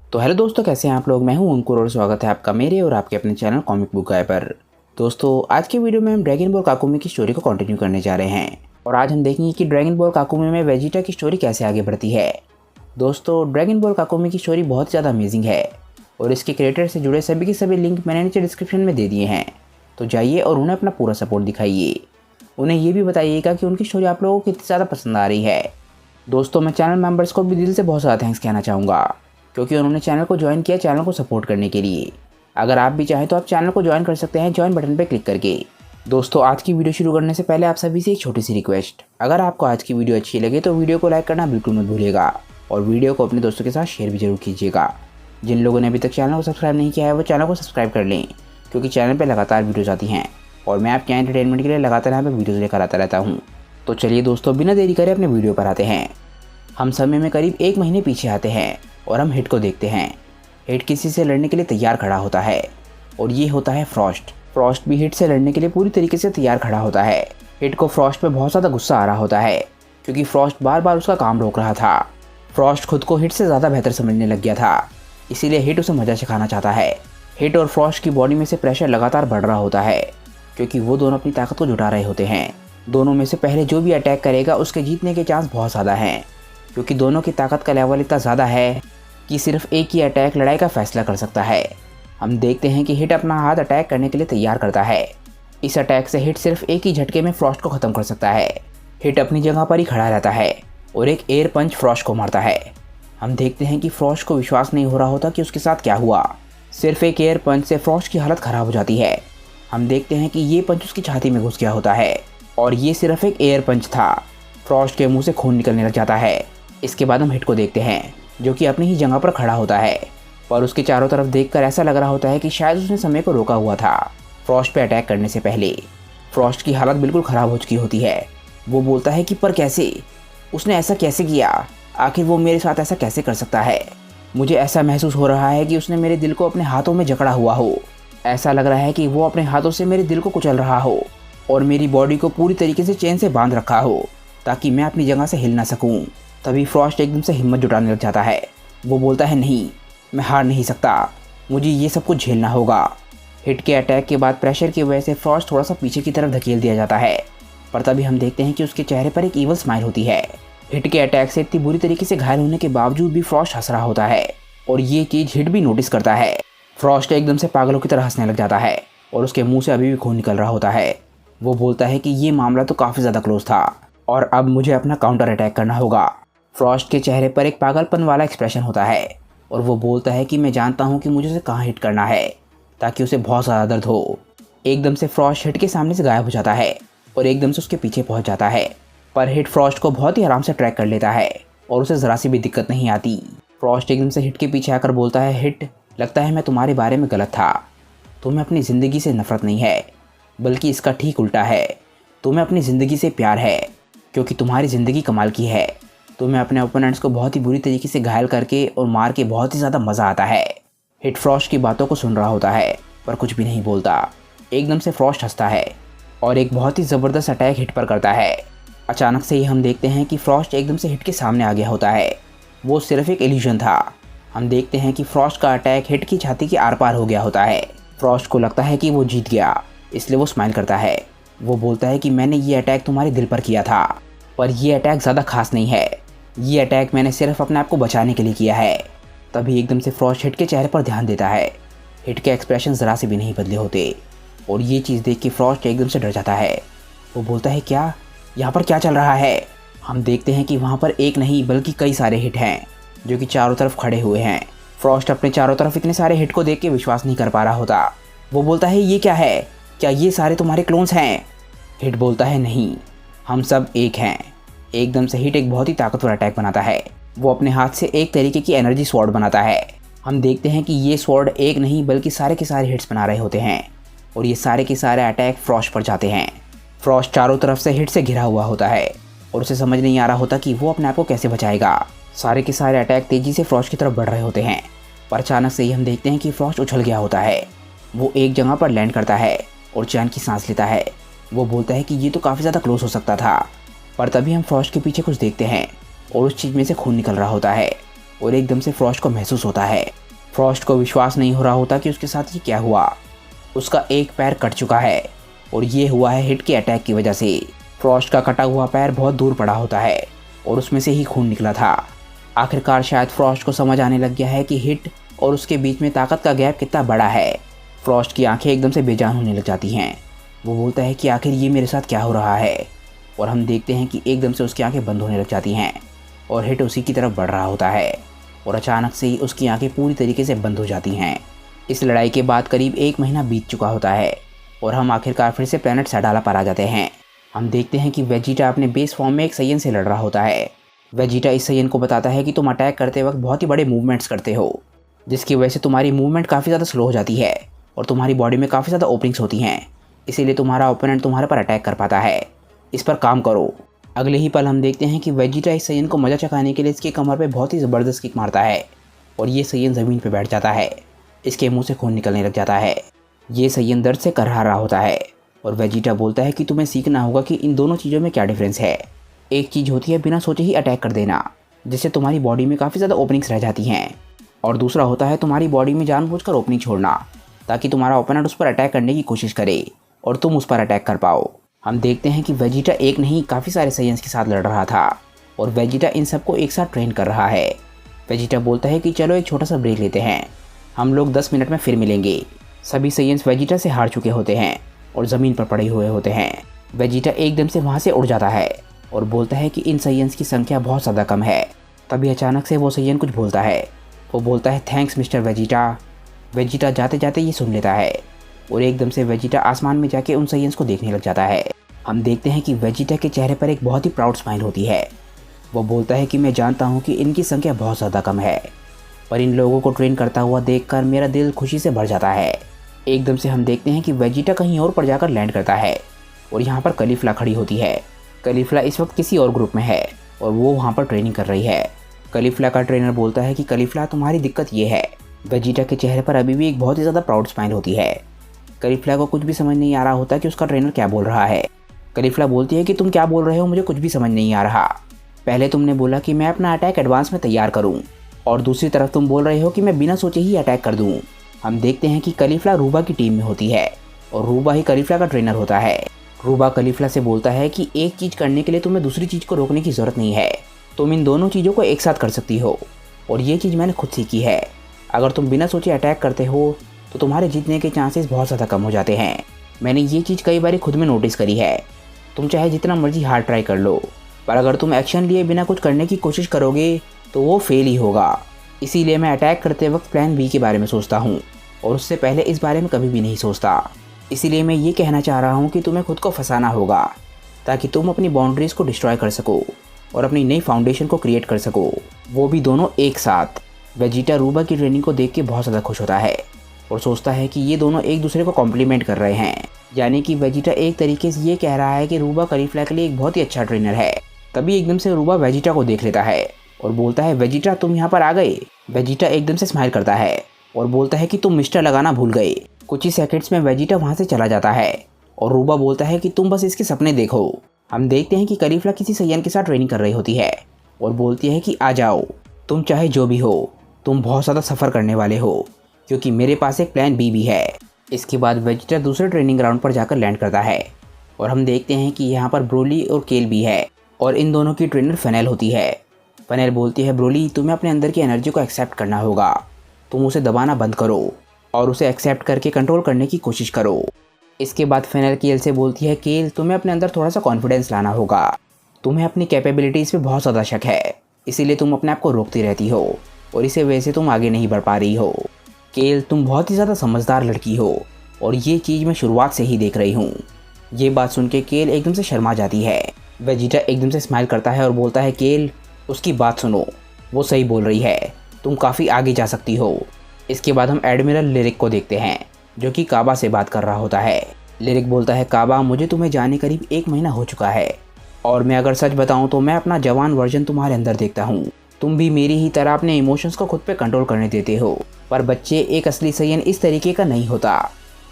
तो हेलो दोस्तों, कैसे हैं आप लोग। मैं हूं अंकुर और स्वागत है आपका मेरे और आपके अपने चैनल कॉमिक बुक गाय पर। दोस्तों, आज के वीडियो में हम ड्रैगन बॉल काकुमी की स्टोरी को कंटिन्यू करने जा रहे हैं और आज हम देखेंगे कि ड्रैगन बॉल काकुमी में वेजिटा की स्टोरी कैसे आगे बढ़ती है। दोस्तों, ड्रैगन बॉल काकुमी की स्टोरी बहुत ज़्यादा अमेजिंग है और इसके क्रिएटर से जुड़े सभी के सभी लिंक मैंने नीचे डिस्क्रिप्शन में दे दिए हैं, तो जाइए और उन्हें अपना पूरा सपोर्ट दिखाइए। उन्हें ये भी बताइएगा कि उनकी स्टोरी आप लोगों को कितनी ज़्यादा पसंद आ रही है। दोस्तों, मैं चैनल मेंबर्स को भी दिल से बहुत ज़्यादा थैंक्स कहना चाहूँगा क्योंकि उन्होंने चैनल को ज्वाइन किया चैनल को सपोर्ट करने के लिए। अगर आप भी चाहें तो आप चैनल को ज्वाइन कर सकते हैं ज्वाइन बटन पर क्लिक करके। दोस्तों, आज की वीडियो शुरू करने से पहले आप सभी से एक छोटी सी रिक्वेस्ट, अगर आपको आज की वीडियो अच्छी लगे तो वीडियो को लाइक करना बिल्कुल मत भूलिएगा और वीडियो को अपने दोस्तों के साथ शेयर भी जरूर कीजिएगा। जिन लोगों ने अभी तक चैनल को सब्सक्राइब नहीं किया है वो चैनल को सब्सक्राइब कर लें क्योंकि चैनल पर लगातार वीडियोज़ आती हैं और मैं आपके एंटरटेनमेंट के लिए लगातार यहाँ पर वीडियोज़ लेकर आता रहता हूँ। तो चलिए दोस्तों, बिना देरी करे अपने वीडियो पर आते हैं। हम समय में करीब 1 महीने पीछे आते हैं और हम हिट को देखते हैं। हिट किसी से लड़ने के लिए तैयार खड़ा होता है और ये होता है फ्रॉस्ट। फ्रॉस्ट भी हिट से लड़ने के लिए पूरी तरीके से तैयार खड़ा होता है। हिट को फ्रॉस्ट पे बहुत ज़्यादा गुस्सा आ रहा होता है क्योंकि फ्रॉस्ट बार बार उसका काम रोक रहा था। फ्रॉस्ट खुद को हिट से ज़्यादा बेहतर समझने लग गया था, इसीलिए हिट उसे मजा सिखाना चाहता है। हिट और फ्रॉस्ट की बॉडी में से प्रेशर लगातार बढ़ रहा होता है क्योंकि वो दोनों अपनी ताकत को जुटा रहे होते हैं। दोनों में से पहले जो भी अटैक करेगा उसके जीतने के चांस बहुत ज़्यादा हैं क्योंकि दोनों की ताकत का लेवल इतना ज़्यादा है कि सिर्फ एक ही अटैक लड़ाई का फैसला कर सकता है। हम देखते हैं कि हिट अपना हाथ अटैक करने के लिए तैयार करता है। इस अटैक से हिट सिर्फ एक ही झटके में फ्रॉस्ट को ख़त्म कर सकता है। हिट अपनी जगह पर ही खड़ा रहता है और एक एयर पंच फ्रॉस्ट को मारता है। हम देखते हैं कि फ्रॉस्ट को विश्वास नहीं हो रहा होता कि उसके साथ क्या हुआ। सिर्फ एक एयर पंच से फ्रॉस्ट की हालत ख़राब हो जाती है। हम देखते हैं कि ये पंच उसकी छाती में घुस गया होता है और ये सिर्फ एक एयर पंच था। फ्रॉस्ट के मुँह से खून निकलने लग जाता है। इसके बाद हम हिट को देखते हैं जो कि अपनी ही जगह पर खड़ा होता है और उसके चारों तरफ देखकर ऐसा लग रहा होता है कि शायद उसने समय को रोका हुआ था फ्रॉस्ट पे अटैक करने से पहले। फ्रॉस्ट की हालत बिल्कुल ख़राब हो चुकी होती है। वो बोलता है कि पर कैसे, उसने ऐसा कैसे किया, आखिर वो मेरे साथ ऐसा कैसे कर सकता है। मुझे ऐसा महसूस हो रहा है कि उसने मेरे दिल को अपने हाथों में जकड़ा हुआ हो। ऐसा लग रहा है कि वो अपने हाथों से मेरे दिल को कुचल रहा हो और मेरी बॉडी को पूरी तरीके से चेन से बांध रखा हो ताकि मैं अपनी जगह से हिल ना सकूँ। तभी फ्रॉस्ट एकदम से हिम्मत जुटाने लग जाता है। वो बोलता है, नहीं, मैं हार नहीं सकता, मुझे ये सब कुछ झेलना होगा। हिट के अटैक के बाद प्रेशर की वजह से फ्रॉस्ट थोड़ा सा पीछे की तरफ धकेल दिया जाता है, पर तभी हम देखते हैं कि उसके चेहरे पर एक ईवल स्माइल होती है। हिट के अटैक से इतनी बुरी तरीके से घायल होने के बावजूद भी फ्रॉस्ट हंस रहा होता है और ये चीज़ हिट भी नोटिस करता है। फ्रॉस्ट एकदम से पागलों की तरह हंसने लग जाता है और उसके मुँह से अभी भी खून निकल रहा होता है। वो बोलता है कि ये मामला तो काफ़ी ज़्यादा क्लोज था और अब मुझे अपना काउंटर अटैक करना होगा। फ्रॉस्ट के चेहरे पर एक पागलपन वाला एक्सप्रेशन होता है और वो बोलता है कि मैं जानता हूँ कि मुझे उसे कहाँ हिट करना है ताकि उसे बहुत ज़्यादा दर्द हो। एकदम से फ्रॉस्ट हिट के सामने से गायब हो जाता है और एकदम से उसके पीछे पहुँच जाता है, पर हिट फ्रॉस्ट को बहुत ही आराम से ट्रैक कर लेता है और उसे ज़रा सी भी दिक्कत नहीं आती। फ्रॉस्ट एकदम से हिट के पीछे आकर बोलता है, हिट, लगता है मैं तुम्हारे बारे में गलत था। तुम्हें अपनी ज़िंदगी से नफरत नहीं है बल्कि इसका ठीक उल्टा है। तुम्हें अपनी ज़िंदगी से प्यार है क्योंकि तुम्हारी ज़िंदगी कमाल की है। तुम्हें अपने ओपोनेंट्स को बहुत ही बुरी तरीके से घायल करके और मार के बहुत ही ज़्यादा मज़ा आता है। हिट फ्रॉस्ट की बातों को सुन रहा होता है पर कुछ भी नहीं बोलता। एकदम से फ्रॉस्ट हंसता है और एक बहुत ही ज़बरदस्त अटैक हिट पर करता है। अचानक से ही हम देखते हैं कि फ्रॉस्ट एकदम से हिट के सामने आ गया होता है। वो सिर्फ एक इल्यूजन था। हम देखते हैं कि फ्रॉस्ट का अटैक हिट की छाती के आर पार हो गया होता है। फ्रॉस्ट को लगता है कि वो जीत गया, इसलिए वो स्माइल करता है। वो बोलता है कि मैंने ये अटैक तुम्हारे दिल पर किया था, पर यह अटैक ज़्यादा खास नहीं है। ये अटैक मैंने सिर्फ अपने आप को बचाने के लिए किया है। तभी एकदम से फ्रॉस्ट हिट के चेहरे पर ध्यान देता है। हिट के एक्सप्रेशन ज़रा से भी नहीं बदले होते और ये चीज़ देख के फ्रॉस्ट एकदम से डर जाता है। वो बोलता है, क्या यहाँ पर क्या चल रहा है। हम देखते हैं कि वहाँ पर एक नहीं बल्कि कई सारे हिट हैं जो कि चारों तरफ खड़े हुए हैं। फ्रॉस्ट अपने चारों तरफ इतने सारे हिट को देख के विश्वास नहीं कर पा रहा होता। वो बोलता है, ये क्या है, क्या ये सारे तुम्हारे क्लोन्स हैं। हिट बोलता है, नहीं, हम सब एक हैं। एकदम से हिट एक बहुत ही ताकतवर अटैक बनाता है। वो अपने हाथ से एक तरीके की एनर्जी स्वॉर्ड बनाता है। हम देखते हैं कि ये स्वॉर्ड एक नहीं बल्कि सारे के सारे हिट्स बना रहे होते हैं और ये सारे के सारे अटैक फ्रॉस्ट पर जाते हैं। फ्रॉस्ट चारों तरफ से हिट से घिरा हुआ होता है और उसे समझ नहीं आ रहा होता कि वो अपने आप को कैसे बचाएगा। सारे के सारे अटैक तेज़ी से फ्रॉस्ट की तरफ बढ़ रहे होते हैं, पर अचानक से ही हम देखते हैं कि फ्रॉस्ट उछल गया होता है। वो एक जगह पर लैंड करता है और चैन की सांस लेता है। वो बोलता है कि ये तो काफ़ी ज़्यादा क्लोज हो सकता था, पर तभी हम फ्रॉस्ट के पीछे कुछ देखते हैं और उस चीज़ में से खून निकल रहा होता है। और एकदम से फ्रॉस्ट को महसूस होता है। फ्रॉस्ट को विश्वास नहीं हो रहा होता कि उसके साथ ये क्या हुआ। उसका एक पैर कट चुका है और ये हुआ है हिट के अटैक की वजह से। फ्रॉस्ट का कटा हुआ पैर बहुत दूर पड़ा होता है और उसमें से ही खून निकला था। आखिरकार शायद फ्रॉस्ट को समझ आने लग गया है कि हिट और उसके बीच में ताकत का गैप कितना बड़ा है। फ्रॉस्ट की आंखें एकदम से बेजान होने लग जाती हैं। वो बोलता है कि आखिर ये मेरे साथ क्या हो रहा है, और हम देखते हैं कि एकदम से उसकी आंखें बंद होने लग जाती हैं और हिट उसी की तरफ बढ़ रहा होता है और अचानक से ही उसकी आंखें पूरी तरीके से बंद हो जाती हैं। इस लड़ाई के बाद करीब 1 महीना बीत चुका होता है और हम आखिरकार फिर से प्लैनेट सैडाला पर आ जाते हैं। हम देखते हैं कि वेजिटा अपने बेस फॉर्म में एक सैयन से लड़ रहा होता है। वेजिटा इस सैयन को बताता है कि तुम अटैक करते वक्त बहुत ही बड़े मूवमेंट्स करते हो, जिसकी वजह से तुम्हारी मूवमेंट काफ़ी ज़्यादा स्लो हो जाती है और तुम्हारी बॉडी में काफ़ी ज़्यादा ओपनिंग्स होती हैं, इसीलिए तुम्हारा ओपोनेंट तुम्हारे पर अटैक कर पाता है। इस पर काम करो। अगले ही पल हम देखते हैं कि वेजिटा इस सैयन को मजा चखाने के लिए इसके कमर पे बहुत ही ज़बरदस्त किक मारता है और ये सैयन ज़मीन पे बैठ जाता है। इसके मुंह से खून निकलने लग जाता है। ये सैयन दर्द से करहा रहा होता है और वेजिटा बोलता है कि तुम्हें सीखना होगा कि इन दोनों चीज़ों में क्या डिफरेंस है। एक चीज़ होती है बिना सोचे ही अटैक कर देना, जिससे तुम्हारी बॉडी में काफ़ी ज़्यादा ओपनिंग्स रह जाती हैं, और दूसरा होता है तुम्हारी बॉडी में जानबूझकर ओपनिंग छोड़ना ताकि तुम्हारा ओपोनेंट उस पर अटैक करने की कोशिश करे और तुम उस पर अटैक कर पाओ। हम देखते हैं कि वेजिटा एक नहीं काफ़ी सारे सैयन्स के साथ लड़ रहा था और वेजिटा इन सबको एक साथ ट्रेन कर रहा है। वेजिटा बोलता है कि चलो एक छोटा सा ब्रेक लेते हैं, हम लोग 10 मिनट में फिर मिलेंगे। सभी सैयन्स वेजिटा से हार चुके होते हैं और ज़मीन पर पड़े हुए होते हैं। वेजिटा एकदम से वहाँ से उड़ जाता है और बोलता है कि इन सैयन्स की संख्या बहुत ज़्यादा कम है। तभी अचानक से वो सैयन कुछ बोलता है। वो बोलता है थैंक्स मिस्टर वेजिटा। वेजिटा जाते जाते ये सुन लेता है और एकदम से वेजिटा आसमान में जाके उन सैयन्स को देखने लग जाता है। हम देखते हैं कि वेजिटा के चेहरे पर एक बहुत ही प्राउड स्माइल होती है। वो बोलता है कि मैं जानता हूँ कि इनकी संख्या बहुत ज़्यादा कम है, पर इन लोगों को ट्रेन करता हुआ देखकर मेरा दिल खुशी से भर जाता है। एकदम से हम देखते हैं कि वेजिटा कहीं और पर जाकर लैंड करता है और यहाँ पर कलीफ्ला खड़ी होती है। कलीफ्ला इस वक्त किसी और ग्रुप में है और वो वहाँ पर ट्रेनिंग कर रही है। कलीफ्ला का ट्रेनर बोलता है कि कलीफ्ला तुम्हारी दिक्कत ये है। वेजिटा के चेहरे पर अभी भी एक बहुत ही ज़्यादा प्राउड स्माइल होती है। कलीफ्ला को कुछ भी समझ नहीं आ रहा होता कि उसका ट्रेनर क्या बोल रहा है। कलीफ्ला बोलती है कि तुम क्या बोल रहे हो, मुझे कुछ भी समझ नहीं आ रहा। पहले तुमने बोला कि मैं अपना अटैक एडवांस में तैयार करूं और दूसरी तरफ तुम बोल रहे हो कि मैं बिना सोचे ही अटैक कर दूं। हम देखते हैं कि कलीफ्ला रूबा की टीम में होती है और रूबा ही कलीफ्ला का ट्रेनर होता है। रूबा कलीफ्ला से बोलता है कि एक चीज़ करने के लिए तुम्हें दूसरी चीज़ को रोकने की ज़रूरत नहीं है, तुम इन दोनों चीज़ों को एक साथ कर सकती हो और ये चीज़ मैंने खुद सीखी है। अगर तुम बिना सोचे अटैक करते हो तो तुम्हारे जीतने के चांसेस बहुत ज़्यादा कम हो जाते हैं। मैंने ये चीज़ कई बार खुद में नोटिस करी है। तुम चाहे जितना मर्जी हार्ड ट्राई कर लो, पर अगर तुम एक्शन लिए बिना कुछ करने की कोशिश करोगे तो वो फेल ही होगा। इसीलिए मैं अटैक करते वक्त प्लान बी के बारे में सोचता हूँ और उससे पहले इस बारे में कभी भी नहीं सोचता। इसीलिए मैं ये कहना चाह रहा हूँ कि तुम्हें खुद को फंसाना होगा ताकि तुम अपनी बाउंड्रीज़ को डिस्ट्रॉय कर सको और अपनी नई फाउंडेशन को क्रिएट कर सको, वो भी दोनों एक साथ। वेजिटा रूबा की ट्रेनिंग को देख के बहुत ज़्यादा खुश होता है और सोचता है कि ये दोनों एक दूसरे को कॉम्प्लीमेंट कर रहे हैं, यानी कि वेजिटा एक तरीके से ये कह रहा है कि रूबा कलीफ्ला के लिए एक बहुत ही अच्छा ट्रेनर है। तभी एकदम से रूबा वेजिटा को देख लेता है और बोलता है वेजिटा तुम यहाँ पर आ गए। वेजिटा एकदम से स्माइल करता है और बोलता है कि तुम मिस्टर लगाना भूल गए। कुछ ही सेकंड्स में वेजिटा वहाँ से चला जाता है और रूबा बोलता है कि तुम बस इसके सपने देखो। हम देखते हैं कि कलीफ्ला किसी सैयन के साथ ट्रेनिंग कर रही होती है और बोलती है कि आ जाओ, तुम चाहे जो भी हो, तुम बहुत ज़्यादा सफ़र करने वाले हो क्योंकि मेरे पास एक प्लान बी भी है। इसके बाद वेजिटा दूसरे ट्रेनिंग ग्राउंड पर जाकर लैंड करता है और हम देखते हैं कि यहाँ पर ब्रोली और केल भी है और इन दोनों की ट्रेनर फेनेल होती है। फेनेल बोलती है ब्रोली तुम्हें अपने अंदर की एनर्जी को एक्सेप्ट करना होगा, तुम उसे दबाना बंद करो और उसे एक्सेप्ट करके कंट्रोल करने की कोशिश करो। इसके बाद फेनेल केल से बोलती है केल तुम्हें अपने अंदर थोड़ा सा कॉन्फिडेंस लाना होगा, तुम्हें अपनी कैपेबिलिटीज़ पे बहुत ज़्यादा शक है, इसीलिए तुम अपने आप को रोकती रहती हो और इसी वजह से तुम आगे नहीं बढ़ पा रही हो। केल तुम बहुत ही ज़्यादा समझदार लड़की हो और ये चीज़ मैं शुरुआत से ही देख रही हूँ। ये बात सुन के केल एकदम से शर्मा जाती है। वेजिटा एकदम से स्माइल करता है और बोलता है केल उसकी बात सुनो, वो सही बोल रही है, तुम काफ़ी आगे जा सकती हो। इसके बाद हम एडमिरल लिरिक को देखते हैं जो कि काबा से बात कर रहा होता है। लिरिक बोलता है काबा मुझे तुम्हें जाने करीब 1 महीना हो चुका है और मैं अगर सच बताऊं तो मैं अपना जवान वर्जन तुम्हारे अंदर देखता हूं। तुम भी मेरी ही तरह अपने इमोशंस को खुद पे कंट्रोल करने देते हो, पर बच्चे एक असली सैयन इस तरीके का नहीं होता।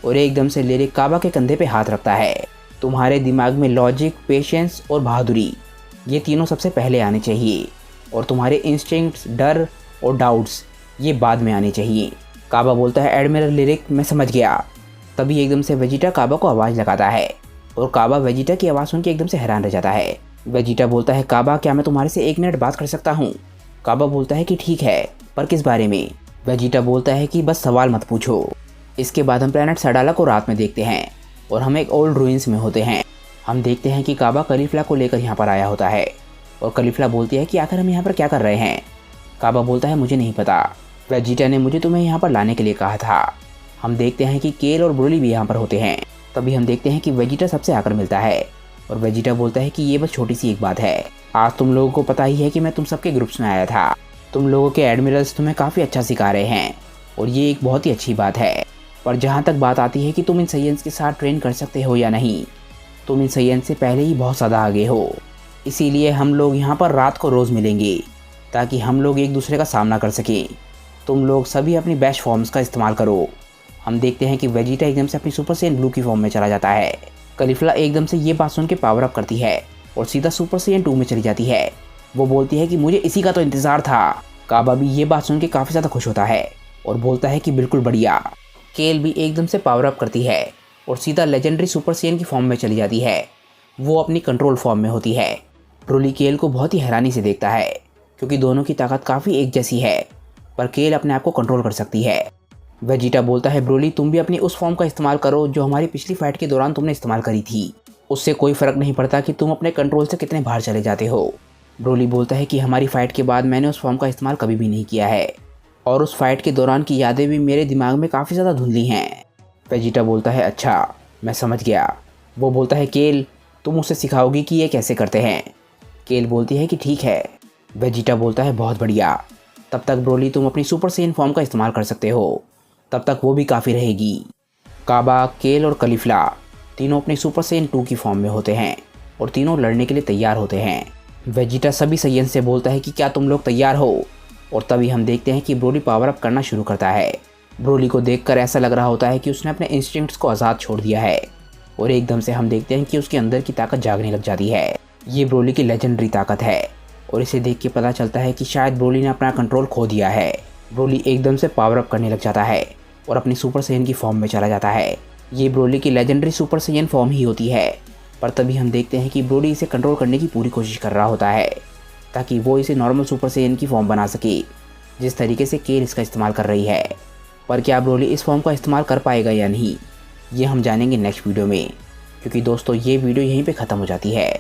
और एकदम से लिरिक काबा के कंधे पे हाथ रखता है। तुम्हारे दिमाग में लॉजिक, पेशेंस और बहादुरी ये तीनों सबसे पहले आने चाहिए और तुम्हारे इंस्टिंक्ट्स, डर और डाउट्स ये बाद में आने चाहिए। काबा बोलता है एडमिरल लिरिक मैं समझ गया। तभी एकदम से वेजिटा काबा को आवाज़ लगाता है और काबा वेजिटा की आवाज़ सुन के एकदम से हैरान रह जाता है। वेजिटा बोलता है काबा क्या मैं तुम्हारे से 1 मिनट बात कर सकता हूँ। काबा बोलता है कि ठीक है, पर किस बारे में। वेजिटा बोलता है कि बस सवाल मत पूछो। इसके बाद हम प्लैनेट सडाला को रात में देखते हैं और हम एक ओल्ड रूइंस में होते हैं। हम देखते हैं कि काबा कलीफला को लेकर यहाँ पर आया होता है और कलीफला बोलती है कि आखिर हम यहाँ पर क्या कर रहे हैं। काबा बोलता है मुझे नहीं पता, वेजिटा ने मुझे तुम्हें यहाँ पर लाने के लिए कहा था। हम देखते हैं कि केल और ब्रोली भी यहाँ पर होते हैं। तभी हम देखते हैं कि वेजिटा सबसे आकर मिलता है और वेजिटा बोलता है कि ये बस छोटी सी एक बात है। आज तुम लोगों को पता ही है कि मैं तुम सबके ग्रुप्स में आया था। तुम लोगों के एडमिरल्स तुम्हें काफ़ी अच्छा सिखा रहे हैं और ये एक बहुत ही अच्छी बात है। पर जहाँ तक बात आती है कि तुम इन सैयंस के साथ ट्रेन कर सकते हो या नहीं, तुम इन सैयंस से पहले ही बहुत ज़्यादा आगे हो। इसीलिए हम लोग यहाँ पर रात को रोज़ मिलेंगे ताकि हम लोग एक दूसरे का सामना कर सकें। तुम लोग सभी अपनी बेस्ट फॉर्म्स का इस्तेमाल करो। हम देखते हैं कि वेजिटा एकदम से अपनी सुपर सैयन ब्लू की फॉर्म में चला जाता है। कलीफला एकदम से ये बात सुन के पावर अप करती है और सीधा सुपर सैयन 2 में चली जाती है। वो बोलती है कि मुझे इसी का तो इंतज़ार था। काबा भी ये बात सुन के काफ़ी ज़्यादा खुश होता है और बोलता है कि बिल्कुल बढ़िया। केल भी एकदम से पावर अप करती है और सीधा लेजेंडरी सुपर सैयन की फॉर्म में चली जाती है। वो अपनी कंट्रोल फॉर्म में होती है। ब्रोली केल को बहुत ही हैरानी से देखता है क्योंकि दोनों की ताकत काफ़ी एक जैसी है, पर केल अपने आप को कंट्रोल कर सकती है। वेजिटा बोलता है ब्रोली तुम भी अपनी उस फॉर्म का इस्तेमाल करो जो हमारी पिछली फाइट के दौरान तुमने इस्तेमाल करी थी। उससे कोई फ़र्क नहीं पड़ता कि तुम अपने कंट्रोल से कितने बाहर चले जाते हो। ब्रोली बोलता है कि हमारी फ़ाइट के बाद मैंने उस फॉर्म का इस्तेमाल कभी भी नहीं किया है और उस फाइट के दौरान की यादें भी मेरे दिमाग में काफ़ी ज़्यादा धुंधली हैं। वेजिटा बोलता है अच्छा, मैं समझ गया। वो बोलता है केल तुम उसे सिखाओगी कि ये कैसे करते हैं। केल बोलती है कि ठीक है। वेजिटा बोलता है बहुत बढ़िया। तब तक ब्रोली तुम अपनी सुपर सैयन फॉर्म का इस्तेमाल कर सकते हो, तब तक वो भी काफ़ी रहेगी। काबा, केल और कलीफला तीनों अपनी सुपर सैयन 2 की फॉर्म में होते हैं और तीनों लड़ने के लिए तैयार होते हैं। वेजिटा सभी सैयन से बोलता है कि क्या तुम लोग तैयार हो, और तभी हम देखते हैं कि ब्रोली पावर अप करना शुरू करता है। ब्रोली को देखकर ऐसा लग रहा होता है कि उसने अपने इंस्टिंक्ट्स को आज़ाद छोड़ दिया है और एकदम से हम देखते हैं कि उसके अंदर की ताकत जागने लग जाती है। ये ब्रोली की लेजेंडरी ताकत है और इसे देख के पता चलता है कि शायद ब्रोली ने अपना कंट्रोल खो दिया है। ब्रोली एकदम से पावर अप करने लग जाता है और अपनी सुपर सैयन की फॉर्म में चला जाता है। ये ब्रोली की लेजेंडरी सुपर सैयन फॉर्म ही होती है, पर तभी हम देखते हैं कि ब्रोली इसे कंट्रोल करने की पूरी कोशिश कर रहा होता है ताकि वो इसे नॉर्मल सुपर सैयन की फॉर्म बना सके, जिस तरीके से केल इसका इस्तेमाल कर रही है। पर क्या ब्रोली इस फॉर्म का इस्तेमाल कर पाएगा या नहीं, ये हम जानेंगे नेक्स्ट वीडियो में, क्योंकि दोस्तों ये वीडियो यहीं पे ख़त्म हो जाती है।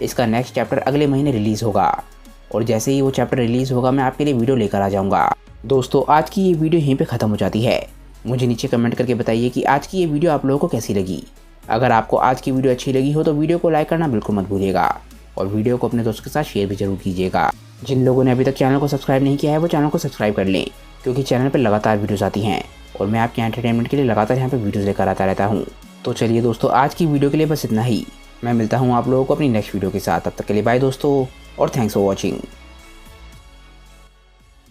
इसका नेक्स्ट चैप्टर अगले महीने रिलीज़ होगा और जैसे ही वो चैप्टर रिलीज़ होगा मैं आपके लिए वीडियो लेकर आ जाऊँगा। दोस्तों आज की ये वीडियो यहीं पे ख़त्म हो जाती है। मुझे नीचे कमेंट करके बताइए कि आज की ये वीडियो आप लोगों को कैसी लगी। अगर आपको आज की वीडियो अच्छी लगी हो तो वीडियो को लाइक करना बिल्कुल मत भूलिएगा और वीडियो को अपने दोस्तों के साथ शेयर भी जरूर कीजिएगा। जिन लोगों ने अभी तक चैनल को सब्सक्राइब नहीं किया है वो चैनल को सब्सक्राइब कर लें, क्योंकि चैनल पर लगातार वीडियोज़ आती हैं और मैं आपके एंटरटेनमेंट के लिए लगातार यहाँ पर वीडियोज़ लेकर आता रहता हूँ। तो चलिए दोस्तों आज की वीडियो के लिए बस इतना ही। मैं मिलता हूँ आप लोगों को अपनी नेक्स्ट वीडियो के साथ। तब तक के लिए बाय दोस्तों और थैंक्स फॉर वॉचिंग।